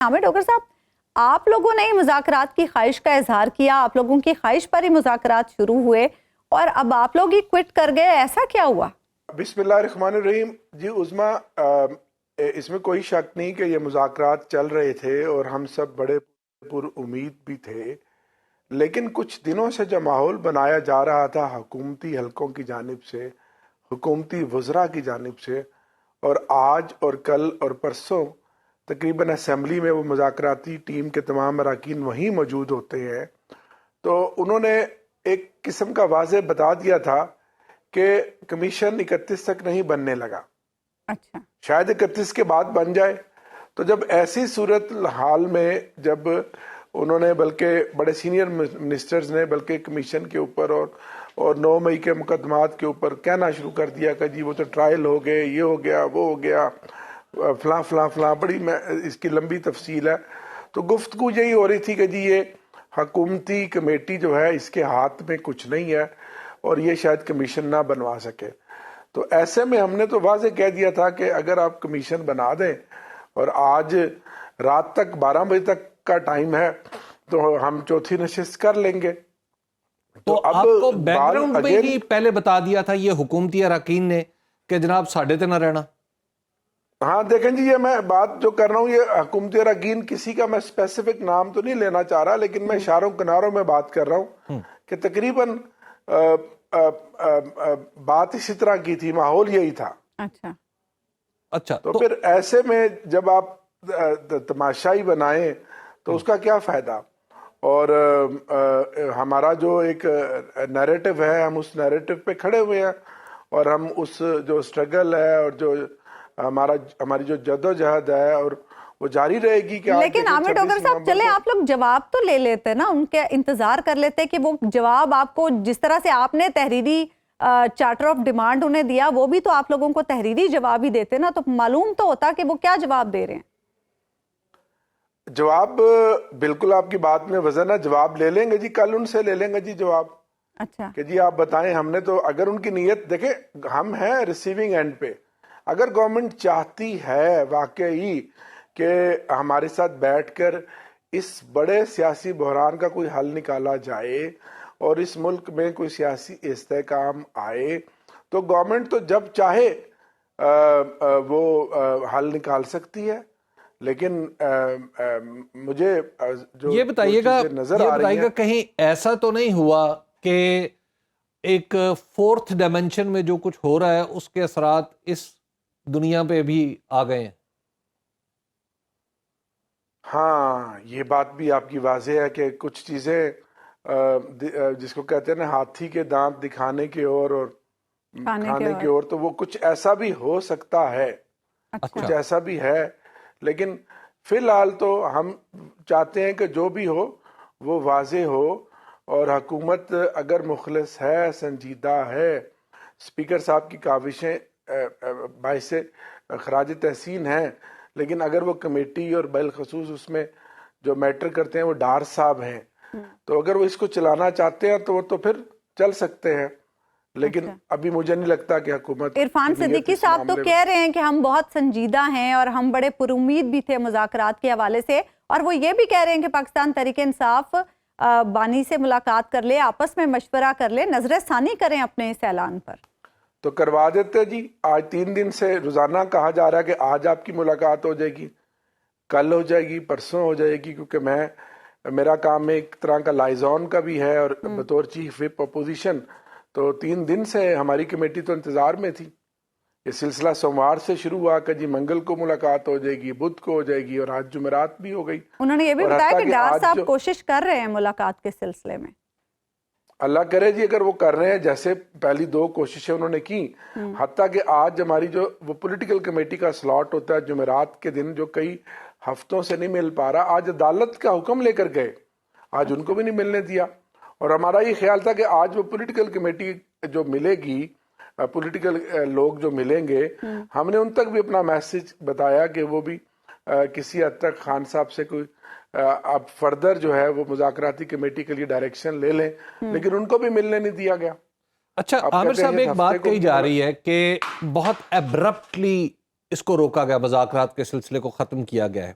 عامر doctor صاحب، آپ لوگوں نے مذاکرات کی خواہش کا اظہار کیا، آپ لوگوں کی خواہش پر ہی مذاکرات شروع ہوئے اور اب آپ لوگ ہی کوئٹ کر گئے، ایسا کیا ہوا؟ بسم اللہ الرحمن الرحیم۔ جی عظما، اس میں کوئی شک نہیں کہ یہ مذاکرات چل رہے تھے اور ہم سب بڑے پر امید بھی تھے، لیکن کچھ دنوں سے جو ماحول بنایا جا رہا تھا حکومتی حلقوں کی جانب سے، حکومتی وزراء کی جانب سے، اور آج اور کل اور پرسوں تقریباً اسمبلی میں وہ مذاکراتی ٹیم کے تمام اراکین وہیں موجود ہوتے ہیں، تو انہوں نے ایک قسم کا واضح بتا دیا تھا کہ کمیشن 31 تک نہیں بننے لگا، اچھا، شاید 31 کے بعد بن جائے۔ تو جب ایسی صورت حال میں جب انہوں نے بلکہ بڑے سینئر منسٹرز نے بلکہ کمیشن کے اوپر اور 9 مئی کے مقدمات کے اوپر کہنا شروع کر دیا کہ جی وہ تو ٹرائل ہو گئے، یہ ہو گیا، وہ ہو گیا، فلاں فلاں فلاں، بڑی اس کی لمبی تفصیل ہے، تو گفتگو یہی ہو رہی تھی کہ جی یہ حکومتی کمیٹی جو ہے اس کے ہاتھ میں کچھ نہیں ہے اور یہ شاید کمیشن نہ بنوا سکے۔ تو ایسے میں ہم نے تو واضح کہہ دیا تھا کہ اگر آپ کمیشن بنا دیں اور آج رات تک 12 بجے تک کا ٹائم ہے تو ہم چوتھی نشست کر لیں گے۔ تو آپ کو بیک گراؤنڈ میں ہی پہلے بتا دیا تھا یہ حکومتی اراکین نے کہ جناب ساڑھے تے نہ رہنا؟ ہاں دیکھیں جی، یہ میں بات جو کر رہا ہوں یہ حکومتی اراکین کسی کا میں اسپیسیفک نام تو نہیں لینا چاہ رہا، لیکن میں اشاروں کناروں میں بات کر رہا ہوں کہ تقریباً بات اسی طرح کی تھی، ماحول یہی تھا۔ اچھا، تو پھر ایسے میں جب آپ تماشائی بنائیں تو اس کا کیا فائدہ؟ اور ہمارا جو ایک نیریٹو ہے، ہم اس نیریٹو پہ کھڑے ہوئے ہیں اور ہم اس جو سٹرگل ہے اور جو ہماری جو جدوجہد ہے اور وہ جاری رہے گی۔ کہ لیکن عامر ڈاکٹر صاحب چلے آپ لوگ جواب تو لے لیتے نا، ان کے انتظار کر لیتے کہ وہ جواب آپ کو جس طرح سے آپ نے تحریری چارٹر آف ڈیمانڈ انہیں دیا وہ بھی تو آپ لوگوں کو تحریری جواب ہی دیتے نا، تو معلوم تو ہوتا کہ وہ کیا جواب دے رہے ہیں۔ جواب بالکل آپ کی بات میں وزن ہے، جواب لے لیں گے جی، کل ان سے لے لیں گے جی جواب۔ اچھا کہ جی آپ بتائیں، ہم نے تو اگر ان کی نیت دیکھیں، ہم ہیں ریسیونگ اینڈ پہ، اگر گورنمنٹ چاہتی ہے واقعی کہ ہمارے ساتھ بیٹھ کر اس بڑے سیاسی بحران کا کوئی حل نکالا جائے اور اس ملک میں کوئی سیاسی استحکام آئے، تو گورنمنٹ تو جب چاہے وہ حل نکال سکتی ہے، لیکن مجھے جو یہ بتائیے گا نظر آ رہی ہے کہیں ایسا تو نہیں ہوا کہ ایک فورتھ ڈائمنشن میں جو کچھ ہو رہا ہے اس کے اثرات اس دنیا پہ بھی آ گئے ہیں؟ ہاں، یہ بات بھی آپ کی واضح ہے کہ کچھ چیزیں جس کو کہتے ہیں نا ہاتھی کے دانت دکھانے کی اور کھانے کی اور، تو وہ کچھ ایسا بھی ہو سکتا ہے، کچھ ایسا بھی ہے، لیکن فی الحال تو ہم چاہتے ہیں کہ جو بھی ہو وہ واضح ہو، اور حکومت اگر مخلص ہے، سنجیدہ ہے، اسپیکر صاحب کی کاوشیں باعث خراج تحسین ہیں، لیکن اگر وہ کمیٹی اور بالخصوص اس میں جو میٹر کرتے ہیں وہ ڈار صاحب ہیں، تو اگر وہ اس کو چلانا چاہتے ہیں تو وہ تو پھر چل سکتے ہیں، لیکن ابھی مجھے نہیں لگتا کہ حکومت۔ عرفان صدیقی صاحب تو کہہ رہے ہیں کہ ہم بہت سنجیدہ ہیں اور ہم بڑے پر امید بھی تھے مذاکرات کے حوالے سے، اور وہ یہ بھی کہہ رہے ہیں کہ پاکستان تحریک انصاف بانی سے ملاقات کر لے، آپس میں مشورہ کر لے، نظر ثانی کریں اپنے اس اعلان پر۔ تو کروا دیتے جی، آج 3 دن سے روزانہ کہا جا رہا ہے کہ آج آپ کی ملاقات ہو جائے گی، کل ہو جائے گی، پرسوں ہو جائے گی، کیونکہ میرا کام ایک طرح کا لائزون کا بھی ہے اور بطور چیف وپ اپوزیشن، تو 3 دن سے ہماری کمیٹی تو انتظار میں تھی۔ یہ سلسلہ سوموار سے شروع ہوا کہ جی منگل کو ملاقات ہو جائے گی، بدھ کو ہو جائے گی، اور آج جمعرات بھی ہو گئی۔ انہوں نے یہ بھی بتایا کہ ڈار صاحب کوشش کر رہے ہیں ملاقات کے سلسلے میں۔ اللہ کرے جی، اگر وہ کر رہے ہیں، جیسے پہلی 2 کوششیں انہوں نے کی، حتیٰ کہ آج ہماری جو وہ پولیٹیکل کمیٹی کا سلاٹ ہوتا ہے جمعرات کے دن جو کئی ہفتوں سے نہیں مل پا رہا، آج عدالت کا حکم لے کر گئے، آج ان کو بھی نہیں ملنے دیا، اور ہمارا یہ خیال تھا کہ آج وہ پولیٹیکل کمیٹی جو ملے گی، پولیٹیکل لوگ جو ملیں گے، ہم نے ان تک بھی اپنا میسج بتایا کہ وہ بھی کسی حد تک خان صاحب سے کوئی اب فردر جو ہے وہ مذاکراتی کمیٹی کے لیے ڈائریکشن لے لیں، لیکن ان کو بھی ملنے نہیں دیا گیا۔ اچھا عامر صاحب، ایک بات کہی جا رہی ہے کہ بہت ایبرپٹلی اس کو روکا گیا، مذاکرات کے سلسلے کو ختم کیا گیا ہے،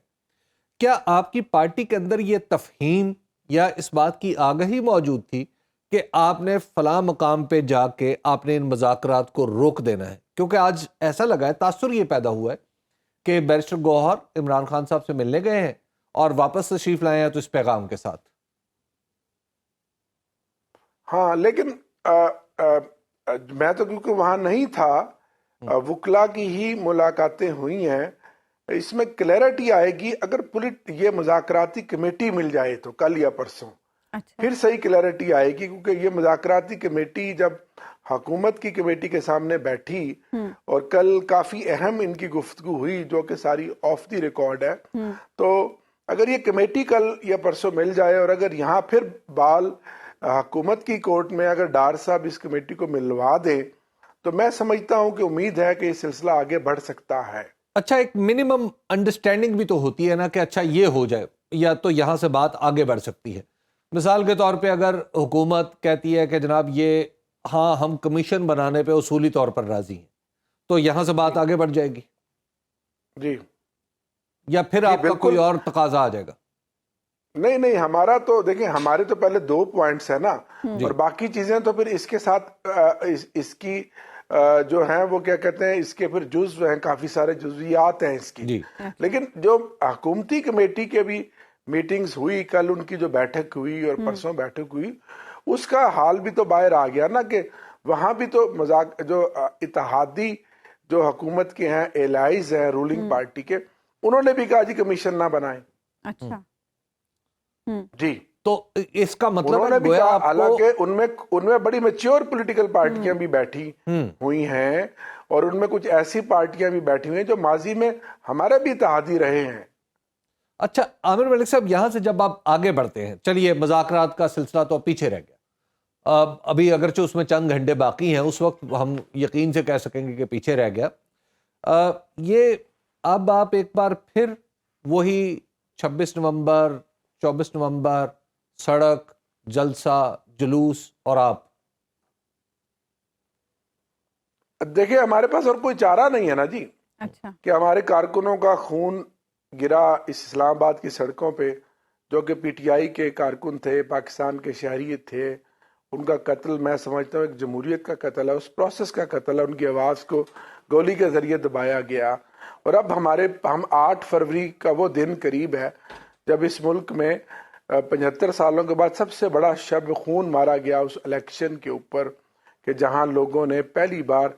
کیا آپ کی پارٹی کے اندر یہ تفہیم یا اس بات کی آگہی موجود تھی کہ آپ نے فلاں مقام پہ جا کے آپ نے ان مذاکرات کو روک دینا ہے؟ کیونکہ آج ایسا لگا ہے، تاثر یہ پیدا ہوا ہے کہ بیرسٹر گوہر عمران خان صاحب سے ملنے گئے ہیں اور واپس تشریف لائے ہیں تو اس پیغام کے ساتھ. ہاں لیکن میں تو کیونکہ وہاں نہیں تھا، وکلا کی ہی ملاقاتیں ہوئی ہیں. اس میں کلیئرٹی آئے گی اگر یہ مذاکراتی کمیٹی مل جائے تو کل یا پرسوں پھر صحیح کلیئرٹی آئے گی. کیونکہ یہ مذاکراتی کمیٹی جب حکومت کی کمیٹی کے سامنے بیٹھی اور کل کافی اہم ان کی گفتگو ہوئی جو کہ ساری آف دی ریکارڈ ہے، تو اگر یہ کمیٹی کل یا پرسوں مل جائے اور اگر یہاں پھر بال حکومت کی کورٹ میں اگر ڈار صاحب اس کمیٹی کو ملوا دیں تو میں سمجھتا ہوں کہ امید ہے کہ یہ سلسلہ آگے بڑھ سکتا ہے. اچھا، ایک منیمم انڈرسٹینڈنگ بھی تو ہوتی ہے نا کہ اچھا یہ ہو جائے یا تو یہاں سے بات آگے بڑھ سکتی ہے. مثال کے طور پہ اگر حکومت کہتی ہے کہ جناب یہ ہاں ہم کمیشن بنانے پہ اصولی طور پر راضی ہیں تو یہاں سے بات آگے بڑھ جائے گی جی، یا پھر آپ کا کوئی اور تقاضا آ جائے گا؟ نہیں، ہمارا تو دیکھیں ہمارے تو پہلے 2 پوائنٹس ہیں نا، اور باقی چیزیں تو پھر اس کے ساتھ اس کی جو ہیں وہ کیا کہتے ہیں، اس کے پھر جزو ہیں، کافی سارے جزویات ہیں اس کی. لیکن جو حکومتی کمیٹی کے بھی میٹنگز ہوئی، کل ان کی جو بیٹھک ہوئی اور پرسوں بیٹھک ہوئی، اس کا حال بھی تو باہر آ گیا نا کہ وہاں بھی تو جو اتحادی جو حکومت کے ہیں ایلائز ہیں رولنگ پارٹی کے، انہوں نے بھی کہا جی کمیشن نہ بنائیں. اچھا جی، تو اس کا مطلب انہوں نے بھی کہا، حالانکہ ان میں بڑی میچور پولیٹیکل پارٹیاں بھی بیٹھی ہوئی ہیں اور ان میں کچھ ایسی پارٹیاں بھی بیٹھی ہوئی ہیں جو ماضی میں ہمارے بھی اتحادی رہے ہیں. اچھا عامر ملک صاحب، یہاں سے جب آپ آگے بڑھتے ہیں، چلیے مذاکرات کا سلسلہ تو پیچھے رہ گیا، ابھی اگرچہ اس میں چند گھنٹے باقی ہیں، اس وقت ہم یقین سے کہہ سکیں گے کہ پیچھے رہ گیا. یہ اب آپ ایک بار پھر وہی 26 نومبر 24 نومبر سڑک، جلسہ، جلوس اور آپ دیکھیں ہمارے پاس اور کوئی چارہ نہیں ہے نا جی. اچھا، کہ ہمارے کارکنوں کا خون گرا اس اسلام آباد کی سڑکوں پہ، جو کہ پی ٹی آئی کے کارکن تھے، پاکستان کے شہریت تھے. ان کا قتل میں سمجھتا ہوں ایک جمہوریت کا قتل ہے، اس پروسیس کا قتل ہے. ان کی آواز کو گولی کے ذریعے دبایا گیا. اور اب ہم 8 فروری کا وہ دن قریب ہے جب اس ملک میں 75 سالوں کے بعد سب سے بڑا شب خون مارا گیا اس الیکشن کے اوپر، کہ جہاں لوگوں نے پہلی بار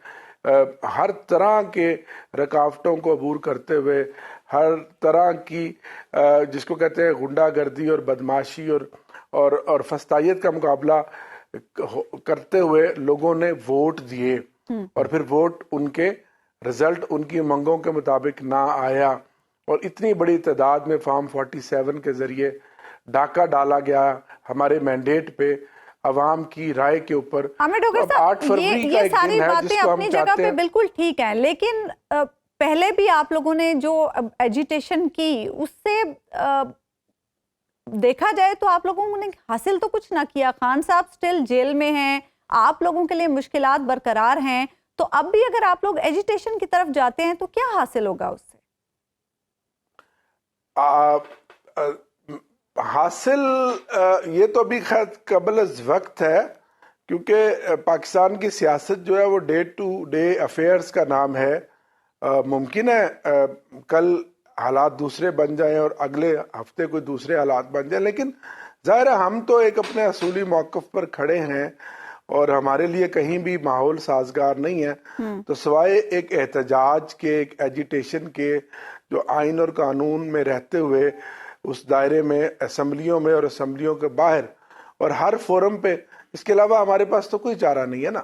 ہر طرح کے رکاوٹوں کو عبور کرتے ہوئے، ہر طرح کی جس کو کہتے ہیں غنڈہ گردی اور بدماشی اور فسطائیت کا مقابلہ کرتے ہوئے لوگوں نے ووٹ دیے، اور پھر ووٹ ان کے رزلٹ ان کی منگوں کے مطابق نہ آیا، اور اتنی بڑی تعداد میں فارم 47 کے ذریعے ڈاکہ ڈالا گیا ہمارے مینڈیٹ پہ عوام کی رائے کے اوپر. اب 8 فروری کا ایک دن ہے جس کو ہم چاہتے ہیں. بالکل ٹھیک ہے، لیکن پہلے بھی آپ لوگوں نے جو ایجیٹیشن کی اس سے دیکھا جائے تو آپ لوگوں نے حاصل تو کچھ نہ کیا. خان صاحب سٹل جیل میں ہیں، آپ لوگوں کے لیے مشکلات برقرار ہیں، تو اب بھی اگر آپ لوگ ایجیٹیشن کی طرف جاتے ہیں تو کیا حاصل ہوگا اس سے؟ حاصل یہ تو بھی خیر قبل از وقت ہے، کیونکہ پاکستان کی سیاست جو ہے وہ ڈے ٹو ڈے افیئرز کا نام ہے. ممکن ہے کل حالات دوسرے بن جائیں اور اگلے ہفتے کوئی دوسرے حالات بن جائیں، لیکن ظاہر ہے ہم تو ایک اپنے اصولی موقف پر کھڑے ہیں اور ہمارے لیے کہیں بھی ماحول سازگار نہیں ہے. تو سوائے ایک احتجاج کے، ایک ایجیٹیشن کے، جو آئین اور قانون میں رہتے ہوئے اس دائرے میں اسمبلیوں میں اور اسمبلیوں کے باہر اور ہر فورم پہ، اس کے علاوہ ہمارے پاس تو کوئی چارہ نہیں ہے نا.